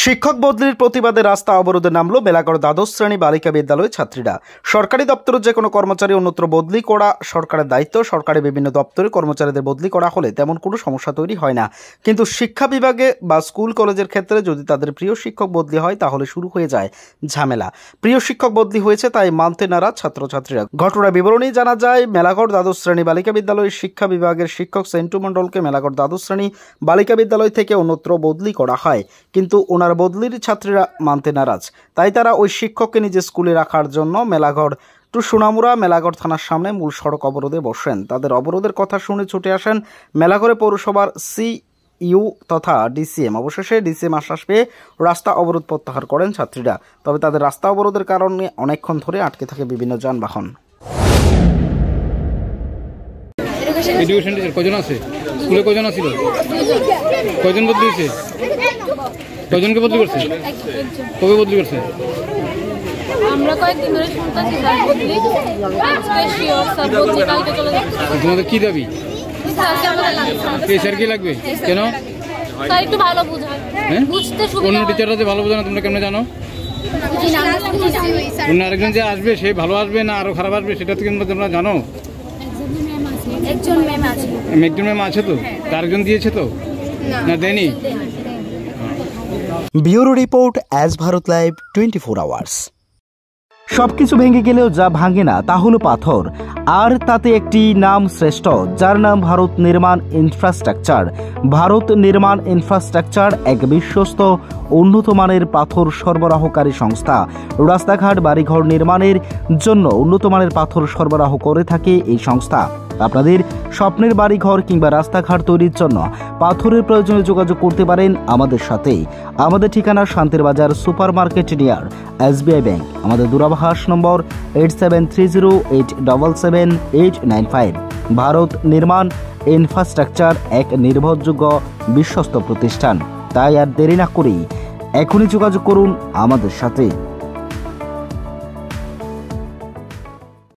শিক্ষক বদলির প্রতিবাদে রাস্তা অবরোধে নামলো মেলাগড় দ্বাদশ শ্রেণী বালিকা বিদ্যালয়ের ছাত্রীরা। সরকারি দপ্তরের যে কোনো কর্মচারী অন্যত্র বদলি করা সরকারের দায়িত্ব। সরকারের বিভিন্ন দপ্তরে কর্মচারীদের বদলি করা হলে তেমন কোনো সমস্যা তৈরি হয় না, কিন্তু শিক্ষা বিভাগে বা স্কুল কলেজের ক্ষেত্রে যদি তাদের প্রিয় শিক্ষক বদলি হয় তাহলে শুরু হয়ে যায় ঝামেলা। প্রিয় শিক্ষক বদলি হয়েছে তাই মানতে নারাজ ছাত্রছাত্রীরা। ঘটনার বিবরণী জানা যায়, মেলাগড় দ্বাদশ শ্রেণী বালিকা বিদ্যালয়ের শিক্ষা বিভাগের শিক্ষক সেন্টু মণ্ডলকে মেলাগড় দ্বাদশ শ্রেণী বালিকা বিদ্যালয় থেকে অন্যত্র বদলি করা হয়, কিন্তু ওনার বদলির ছাত্রীরা মানতে নারাজ। তাই তারা ওই শিক্ষককে নিজের স্কুলে রাখার জন্য মেলাগড় টু সোনামুড়া মেলাগড় থানার সামনে মূল সড়ক অবরোধে বসেন। তাদের অবরোধের কথা শুনে ছুটে আসেন মেলাগড়ে পৌরসভার সিইউ তথা ডিসিএম। অবশেষে ডিসিএম আশ্বাস পেয়ে রাস্তা অবরোধ প্রত্যাহার করেন ছাত্রীরা। তবে তাদের রাস্তা অবরোধের কারণে অনেকক্ষণ ধরে আটকে থাকে বিভিন্ন যানবাহন। কজন আছে স্কুলে? কজন আছিল? কজন বদলি হয়েছে? কজনকে বদলি করছে? কবে বদলি করছে? আমরা কয়েকদিন ধরে শুনতেছি স্যার বদলি, আজকে শিওর স্যার বদলি, কালকে চলে যাবে। তোমাদের কি দাবি? স্যার কি লাগবে? কেন? স্যার একটু ভালো বুঝায়, বুঝতে সুবিধা। অন্য টিচাররা যে ভালো বোঝে না, তোমরা কেমন জানো? অন্য আরেকজন যে আসবে সে ভালো আসবে না আরো খারাপ আসবে সেটা কিন্তু তোমরা জানো? একজন ম্যাম আছে। একজন ম্যাম আছে তো, আরেকজন দিয়েছে তো না দেয়নি? Bureau report, as Bharat live 24 hours. সবকিছু ভেঙে গেলেও যা ভাঙে না তা হলো পাথর, আর তাতে একটি নাম শ্রেষ্ঠ, যার নাম ভারত নির্মাণ ইনফ্রাস্ট্রাকচার। ভারত নির্মাণ ইনফ্রাস্ট্রাকচার এক বিশ্বস্ত উন্নত মানের পাথর সরবরাহকারী সংস্থা। রাস্তাঘাট, বাড়িঘর নির্মাণের জন্য উন্নত মানের পাথর সরবরাহ করে থাকে এই সংস্থা। আপনাদের স্বপ্নের বাড়িঘর কিংবা রাস্তাঘাট তৈরির জন্য পাথরের প্রয়োজনে যোগাযোগ করতে পারেন আমাদের সাথে। আমাদের ঠিকানা শান্তির বাজার super market near SBI bank. আমাদের দূরভাষ নম্বর 8730877895। ভারত নির্মাণ ইনফ্রাস্ট্রাকচার এক নির্ভরযোগ্য বিশ্বস্ত প্রতিষ্ঠান। তাই আর দেরি না করেই এখনই যোগাযোগ করুন আমাদের সাথে।